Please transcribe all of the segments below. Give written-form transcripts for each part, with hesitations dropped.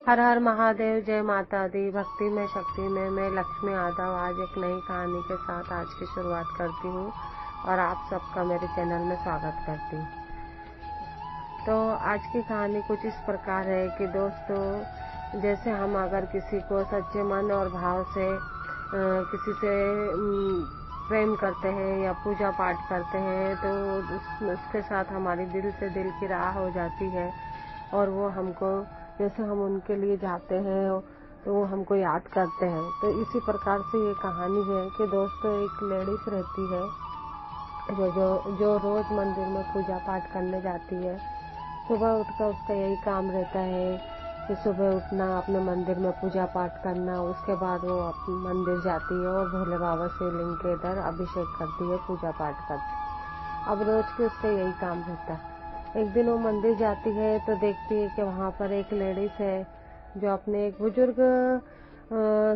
हर हर महादेव, जय माता दी। भक्ति में शक्ति में मैं लक्ष्मी यादव आज एक नई कहानी के साथ आज की शुरुआत करती हूँ और आप सबका मेरे चैनल में स्वागत करती हूँ। तो आज की कहानी कुछ इस प्रकार है कि दोस्तों, जैसे हम अगर किसी को सच्चे मन और भाव से किसी से प्रेम करते हैं या पूजा पाठ करते हैं तो उसके साथ हमारी दिल से दिल की राह हो जाती है और वो हमको, जैसे हम उनके लिए जाते हैं तो वो हमको याद करते हैं। तो इसी प्रकार से ये कहानी है कि दोस्तों, एक लेडीज रहती है जो रोज मंदिर में पूजा पाठ करने जाती है। सुबह उठकर उसका यही काम रहता है कि सुबह उठना, अपने मंदिर में पूजा पाठ करना, उसके बाद वो अपने मंदिर जाती है और भोले बाबा शिवलिंग के इधर अभिषेक करती है, पूजा पाठ करती है। अब रोज के उसका यही काम रहता है। एक दिन वो मंदिर जाती है तो देखती है कि वहाँ पर एक लेडीज है जो अपने एक बुजुर्ग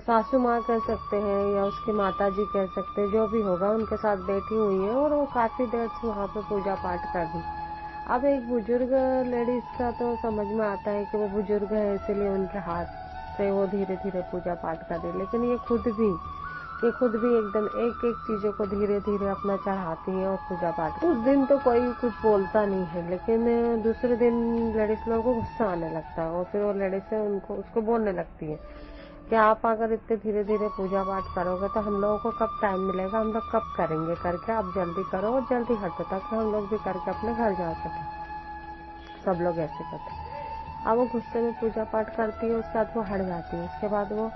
सासू माँ कह सकते हैं या उसकी माता जी कह सकते हैं, जो भी होगा, उनके साथ बैठी हुई है और वो काफी देर से वहाँ पे पूजा पाठ कर रही। अब एक बुजुर्ग लेडीज का तो समझ में आता है कि वो बुजुर्ग है, इसलिए उनके हाथ से वो धीरे धीरे पूजा पाठ कर रही, लेकिन ये खुद भी एकदम एक एक चीजों को धीरे धीरे अपना चढ़ाती है और पूजा पाठ। उस दिन तो कोई कुछ बोलता नहीं है, लेकिन दूसरे दिन लेडीज लोगों को गुस्सा आने लगता है और फिर वो लेडीज से उसको बोलने लगती है कि आप अगर इतने धीरे धीरे पूजा पाठ करोगे तो हम लोगों को कब टाइम मिलेगा, हम लोग कब करेंगे करके, आप जल्दी करो और जल्दी हटो ताकि हम लोग भी करके अपने घर जा सके। सब लोग ऐसे करते। अब वो गुस्से में पूजा पाठ करती है, उसके बाद वो हट जाती है। उसके बाद वो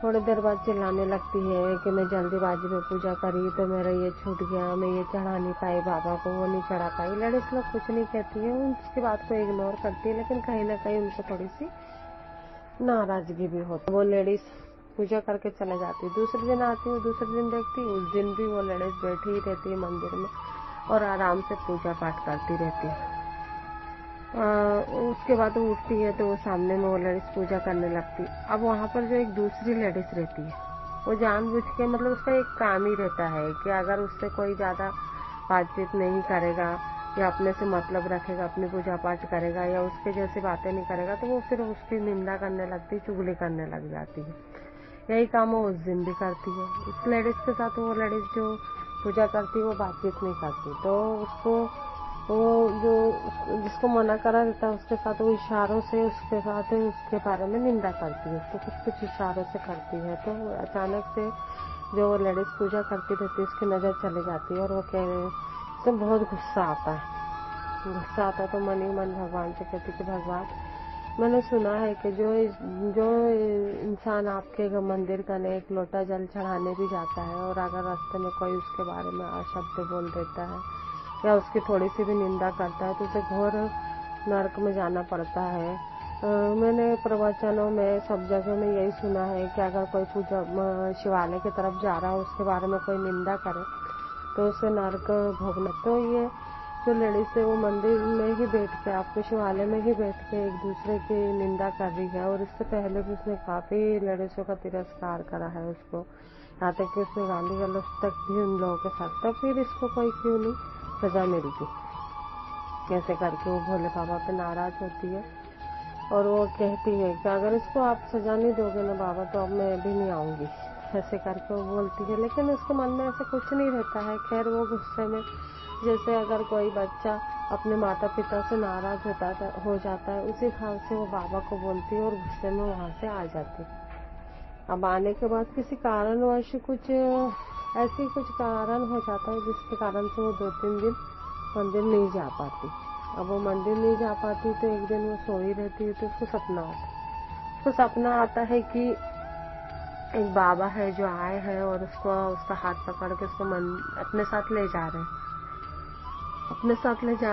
थोड़ी देर बाद चिल्लाने लगती है कि मैं जल्दीबाजी में पूजा करी तो मेरा ये छूट गया, मैं ये चढ़ा नहीं पाई बाबा को, वो नहीं चढ़ा पाई। लेडीज लोग कुछ नहीं कहती है, उसकी बात को इग्नोर करती है, लेकिन कहीं ना कहीं उनको थोड़ी सी नाराजगी भी होती है। वो लेडीज पूजा करके चले जाती है। दूसरे दिन आती है, दूसरे दिन देखती है उस दिन भी वो लेडीज बैठी ही रहती है मंदिर में और आराम से पूजा पाठ करती रहती है। उसके बाद वो उठती है तो वो सामने में वो लेडीज पूजा करने लगती। अब वहाँ पर जो एक दूसरी लेडीज रहती है वो जानबूझ के, मतलब उसका एक काम ही रहता है कि अगर उससे कोई ज्यादा बातचीत नहीं करेगा या अपने से मतलब रखेगा, अपनी पूजा पाठ करेगा या उसके जैसी बातें नहीं करेगा तो वो फिर उसकी निंदा करने लगती, चुगली करने लग जाती है। यही काम वो उस दिन भी करती है। उस लेडीज के साथ वो लेडीज जो पूजा करती है वो बातचीत नहीं करती, तो उसको वो जो जिसको मना करा रहता है उसके साथ वो इशारों से उसके साथ उसके बारे में निंदा करती है, उसको कुछ कुछ इशारों से करती है। तो अचानक से जो लेडीज पूजा करती रहती है उसकी नजर चली जाती है और वो उसे बहुत गुस्सा आता है। तो मन ही मन भगवान से कहती कि भगवान, मैंने सुना है कि जो इंसान आपके मंदिर का ने एक लोटा जल चढ़ाने भी जाता है और अगर रास्ते में कोई उसके बारे में अशब्द बोल देता है या उसकी थोड़ी सी भी निंदा करता है तो उसे घोर नरक में जाना पड़ता है। मैंने प्रवचनों में सब जगह में यही सुना है कि अगर कोई पूजा शिवालय की तरफ जा रहा है, उसके बारे में कोई निंदा करे तो उसे नरक भोगना। तो ये जो लेडीज है वो मंदिर में ही बैठ के, आपके शिवालय में ही बैठ के एक दूसरे की निंदा कर रही है और इससे पहले भी उसने काफी लेडीजों का तिरस्कार करा है उसको, यहाँ तक कि उसने गाली गलौज तक भी उन लोगों के साथ। तो फिर इसको कोई क्यों नहीं सजा मिलती। ऐसे करके वो भोले बाबा पे नाराज होती है और वो कहती है कि अगर इसको आप सजा नहीं दोगे ना बाबा तो अब मैं भी नहीं आऊंगी, ऐसे करके वो बोलती है। लेकिन उसके मन में ऐसा कुछ नहीं रहता है। खैर वो गुस्से में, जैसे अगर कोई बच्चा अपने माता पिता से नाराज हो जाता है, उसी भाव से वो बाबा को बोलती है और गुस्से में वहां से आ जाती है। अब आने के बाद किसी कारणवश कुछ कारण हो जाता है जिसके कारण से वो 2-3 दिन मंदिर नहीं जा पाती। अब वो मंदिर नहीं जा पाती तो एक दिन वो सोई रहती है तो उसको सपना आता है कि एक बाबा है जो आए हैं और उसका हाथ पकड़ के उसको अपने साथ ले जा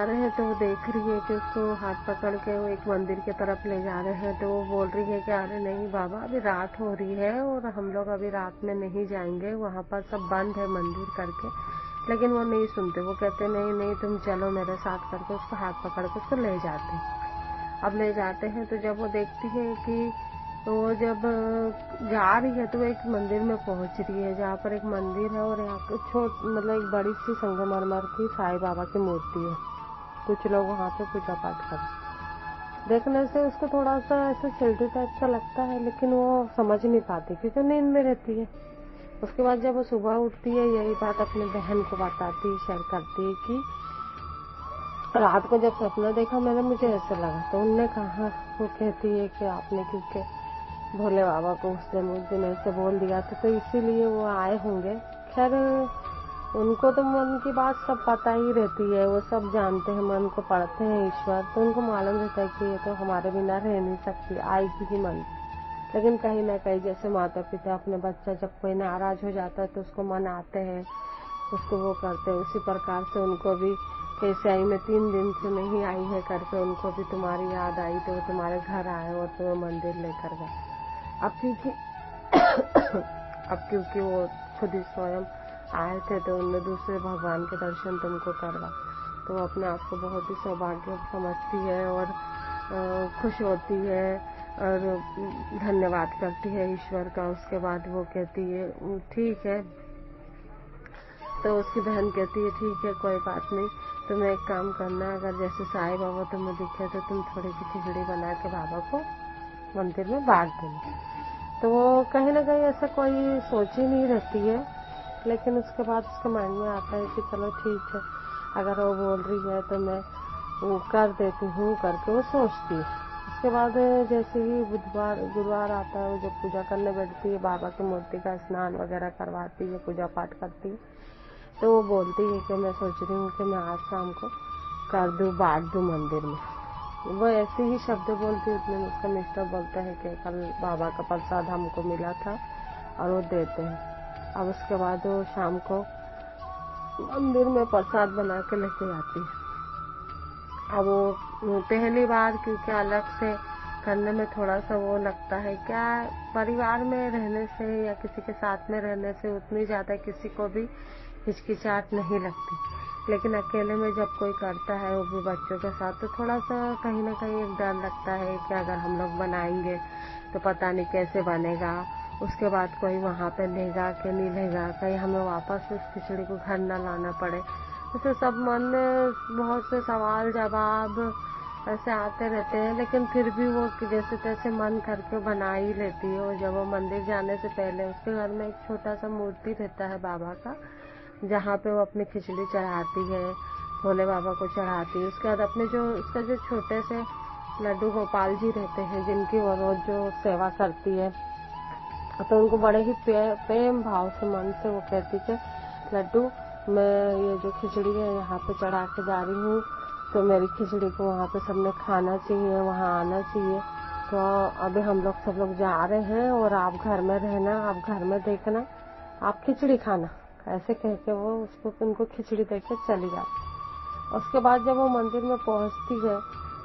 रहे हैं। तो वो देख रही है कि उसको हाथ पकड़ के वो एक मंदिर की तरफ ले जा रहे हैं। तो वो बोल रही है कि अरे नहीं बाबा, अभी रात हो रही है और हम लोग अभी रात में नहीं जाएंगे, वहां पर सब बंद है मंदिर करके। लेकिन वो नहीं सुनते, वो कहते नहीं तुम चलो मेरे साथ करके उसको हाथ पकड़ के उसको ले जाते हैं। अब ले जाते हैं तो जब वो देखती है कि वो जब जा रही है तो वो एक मंदिर में पहुंच रही है जहाँ पर एक मंदिर है और यहाँ मतलब एक बड़ी सी संगमरमर की साईं बाबा की मूर्ति है। कुछ लोग वहाँ पे पूजा पाठ कर, देखने से उसको थोड़ा सा ऐसा चिल्टी टाइप का लगता है, लेकिन वो समझ नहीं पाती क्योंकि नींद में रहती है। उसके बाद जब वो सुबह उठती है, यही बात अपनी बहन को बताती, शेयर करती है कि रात को जब सपना देखा मैंने, मुझे ऐसा लगा। तो उनने कहा, वो कहती है कि आपने क्योंकि भोले बाबा को उस दिन ऐसे बोल दिया था, तो इसीलिए वो आए होंगे। खैर, उनको तो मन की बात सब पता ही रहती है, वो सब जानते हैं, मन को पढ़ते हैं ईश्वर, तो उनको मालूम रहता है कि ये तो हमारे बिना रह नहीं सकती, आएगी ही मन। लेकिन कहीं ना कहीं जैसे माता पिता अपने बच्चा जब कोई नाराज हो जाता है तो उसको मनाते हैं, उसको वो करते हैं, उसी प्रकार से उनको भी कैसे आई मैं 3 दिन से नहीं आई है करके उनको भी तुम्हारी याद आई, तो वो तुम्हारे घर आए और तुम्हें मंदिर लेकर गए। अब क्योंकि वो खुद ही स्वयं आए थे, तो उन्होंने दूसरे भगवान के दर्शन तुमको करवा, तो वो अपने आप को बहुत ही सौभाग्य समझती है और खुश होती है और धन्यवाद करती है ईश्वर का। उसके बाद वो कहती है ठीक है, तो उसकी बहन कहती है ठीक है कोई बात नहीं, तुम एक काम करना, अगर जैसे साईं बाबा तुम्हें दिखे तो तुम थोड़ी सी खिचड़ी बना के बाबा को मंदिर में बांट देना। तो वो कहीं ना कहीं ऐसा कोई सोच ही नहीं रहती है, लेकिन उसके बाद उसके माइंड में आता है कि चलो ठीक है, अगर वो बोल रही है तो मैं वो कर देती हूँ करके वो सोचती है। उसके बाद जैसे ही गुरुवार आता है, वो जब पूजा करने बैठती है, बाबा की मूर्ति का स्नान वगैरह करवाती है, पूजा पाठ करती है, तो वो बोलती है कि मैं सोच रही हूँ कि मैं आज शाम को कर दूँ, बांट दूँ मंदिर में। वो ऐसे ही शब्द बोलती है, उतने में उसका मिस्टर बोलता है कि कल बाबा का प्रसाद हमको मिला था और वो देते हैं। अब उसके बाद वो शाम को मंदिर में प्रसाद बना के लेके आती है। अब वो पहली बार क्योंकि अलग से करने में थोड़ा सा वो लगता है, क्या परिवार में रहने से या किसी के साथ में रहने से उतनी ज्यादा किसी को भी हिचकिचाहट नहीं लगती, लेकिन अकेले में जब कोई करता है वो भी बच्चों के साथ, तो थोड़ा सा कहीं ना कहीं एक डर लगता है कि अगर हम लोग बनाएंगे तो पता नहीं कैसे बनेगा, उसके बाद कोई वहां पे लेगा कि नहीं लेगा, कहीं हमें वापस उस खिचड़ी को घर न लाना पड़े। तो सब मन में बहुत से सवाल जवाब ऐसे आते रहते हैं, लेकिन फिर भी वो जैसे तैसे मन करके बना ही लेती है। और जब वो मंदिर जाने से पहले उसके घर में एक छोटा सा मूर्ति रहता है बाबा का, जहाँ पे वो अपनी खिचड़ी चढ़ाती है, भोले बाबा को चढ़ाती है। उसके बाद अपने जो उसका जो छोटे से लड्डू गोपाल जी रहते हैं, जिनकी वो रोज जो सेवा करती है, तो उनको बड़े ही प्रेम भाव से मन से वो कहती है, लड्डू मैं ये जो खिचड़ी है यहाँ पे चढ़ा के जा रही हूँ, तो मेरी खिचड़ी को वहाँ पे सबने खाना चाहिए, वहाँ आना चाहिए। तो अभी हम लोग सब लोग जा रहे हैं और आप घर में रहना, आप घर में देखना, आप खिचड़ी खाना, ऐसे कह के वो उसको उनको खिचड़ी देके चली जाती। उसके बाद जब वो मंदिर में पहुंचती है,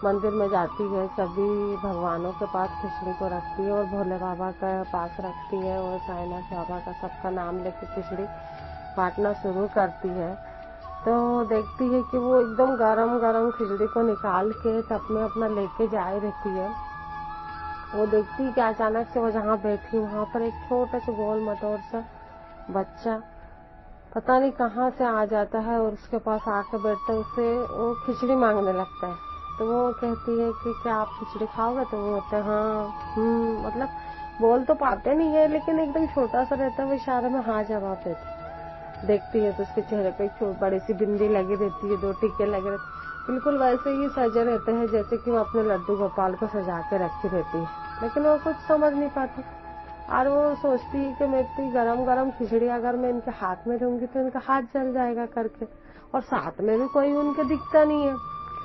मंदिर में जाती है, सभी भगवानों के पास खिचड़ी को रखती है और भोले बाबा के पास रखती है और साईनाथ बाबा का सबका नाम लेके खिचड़ी बांटना शुरू करती है। तो देखती है कि वो एकदम गरम गरम खिचड़ी को निकाल के टप में अपना लेके जा रहती है। वो देखती है कि अचानक से वो जहाँ बैठी वहां पर एक छोटा सा गोल मटोर सा बच्चा पता नहीं कहाँ से आ जाता है और उसके पास आके बैठता है, उससे वो खिचड़ी मांगने लगता है। तो वो कहती है कि क्या आप खिचड़ी खाओगे? तो वो कहते हैं हाँ, मतलब बोल तो पाते नहीं है, लेकिन एकदम छोटा सा रहता है, वो इशारे में हाँ जवाब देते। देखती है तो उसके चेहरे पे एक बड़ी सी बिंदी लगी रहती है, 2 टीके लगे रहते, बिल्कुल वैसे ही सजे रहते हैं जैसे कि वो अपने लड्डू गोपाल को सजा के रखी रहती है। लेकिन वो कुछ समझ नहीं पाती और वो सोचती है कि मैं इतनी गरम गरम खिचड़ी अगर मैं इनके हाथ में दूंगी तो इनका हाथ जल जाएगा करके, और साथ में भी कोई उनके दिखता नहीं है।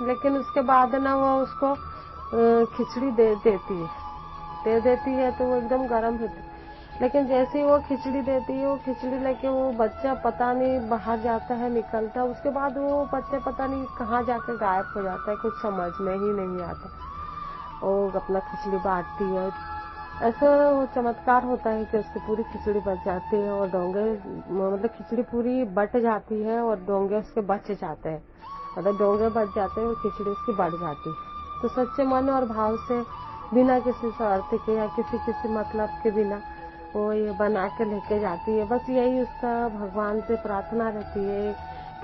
लेकिन उसके बाद ना वो उसको खिचड़ी दे देती है तो वो एकदम गरम होती है। लेकिन जैसे ही वो खिचड़ी देती है, वो खिचड़ी लेके वो बच्चा पता नहीं बाहर जाता है, निकलता है, उसके बाद वो बच्चा पता नहीं कहाँ जाके गायब हो जाता है, कुछ समझ में ही नहीं आता। वो अपना खिचड़ी बांटती है, ऐसा वो चमत्कार होता है कि उसकी पूरी खिचड़ी बच जाती है और डोंगे मतलब खिचड़ी पूरी बट जाती है और डोंगे उसके बच जाते हैं, मतलब डोंगे बच जाते हैं और खिचड़ी उसकी बढ़ जाती है। तो सच्चे मन और भाव से बिना किसी स्वार्थ के या किसी मतलब के बिना वो ये बना के लेके जाती है। बस यही उसका भगवान से प्रार्थना रहती है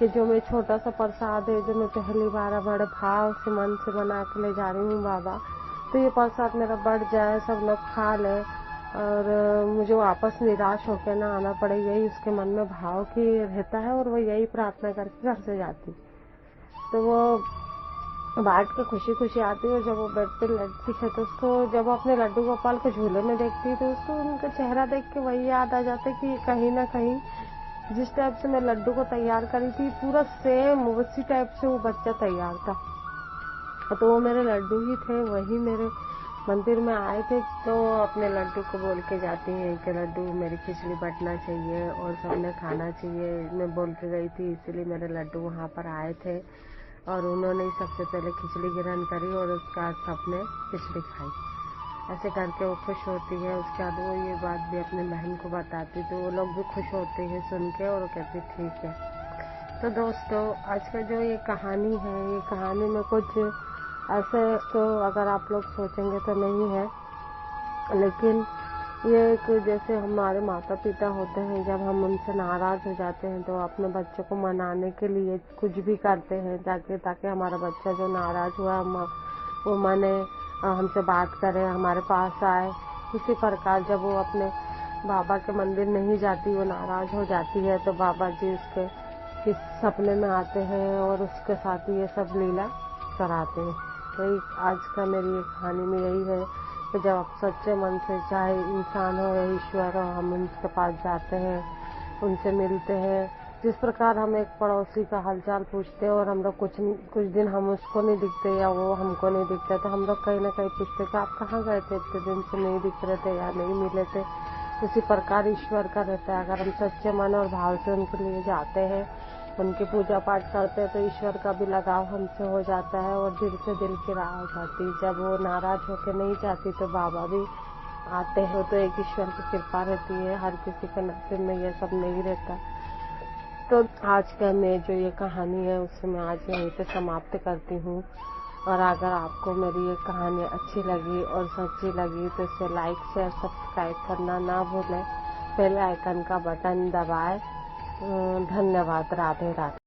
कि जो मैं छोटा सा प्रसाद है, जो मैं पहली बार बड़े भाव से मन से बना के ले जा रही हूँ बाबा, तो ये प्रसाद मेरा बढ़ जाए, सब लोग खा ले और मुझे वापस निराश होकर ना आना पड़े, यही उसके मन में भाव की रहता है और वो यही प्रार्थना करके घर से जाती। तो वो बांट के खुशी खुशी आती है और जब वो बेड पे लेटती है तो उसको, जब वो अपने लड्डू गोपाल को झूले में देखती है तो उसको उनका चेहरा देख के वही याद आ जाता है कि कहीं ना कहीं जिस टाइप से मैं लड्डू को तैयार करी थी, पूरा सेम उसी टाइप से वो बच्चा तैयार था। तो वो मेरे लड्डू ही थे, वही मेरे मंदिर में आए थे। तो अपने लड्डू को बोल के जाती हैं कि लड्डू मेरी खिचड़ी बटना चाहिए और सबने खाना चाहिए, मैं बोल के गई थी, इसीलिए मेरे लड्डू वहाँ पर आए थे और उन्होंने सबसे पहले खिचड़ी ग्रहण करी और उसके बाद सबने खिचड़ी खाई। ऐसे करके वो खुश होती है। उसके बाद वो ये बात भी अपनी बहन को बताती, तो वो लोग भी खुश होते हैं सुन के और वो कहते ठीक है। तो दोस्तों, आज का जो ये कहानी है, ये कहानी में कुछ ऐसे तो अगर आप लोग सोचेंगे तो नहीं है, लेकिन ये एक जैसे हमारे माता पिता होते हैं, जब हम उनसे नाराज हो जाते हैं तो अपने बच्चों को मनाने के लिए कुछ भी करते हैं ताकि हमारा बच्चा जो नाराज हुआ वो माने, हमसे बात करे, हमारे पास आए। इसी प्रकार जब वो अपने बाबा के मंदिर नहीं जाती, वो नाराज हो जाती है, तो बाबा जी उसके किस सपने में आते हैं और उसके साथ ये सब लीला कराते हैं। तो आज का मेरी ये कहानी में यही है कि जब आप सच्चे मन से, चाहे इंसान हो या ईश्वर हो, हम उनके पास जाते हैं, उनसे मिलते हैं। जिस प्रकार हम एक पड़ोसी का हालचाल पूछते हैं और हम लोग कुछ दिन हम उसको नहीं दिखते या वो हमको नहीं दिखते, तो हम लोग कहीं ना कहीं पूछते कि आप कहाँ गए थे, इतने दिन से नहीं दिख रहे थे या नहीं मिले थे। उसी प्रकार ईश्वर का रहता है, अगर हम सच्चे मन और भाव से उनके लिए जाते हैं, उनकी पूजा पाठ करते हैं, तो ईश्वर का भी लगाव हमसे हो जाता है और दिल से दिल की राह हो जाती। जब वो नाराज होकर नहीं जाती तो बाबा भी आते हैं। तो एक ईश्वर की कृपा रहती है, हर किसी के नसीब में ये सब नहीं रहता। तो आज का मैं जो ये कहानी है उसे मैं आज यहीं पे समाप्त करती हूँ। और अगर आपको मेरी ये कहानी अच्छी लगी और सच्ची लगी तो इसे लाइक शेयर सब्सक्राइब करना ना भूलें, बेल आइकन का बटन दबाएं। धन्यवाद। राधे राधे।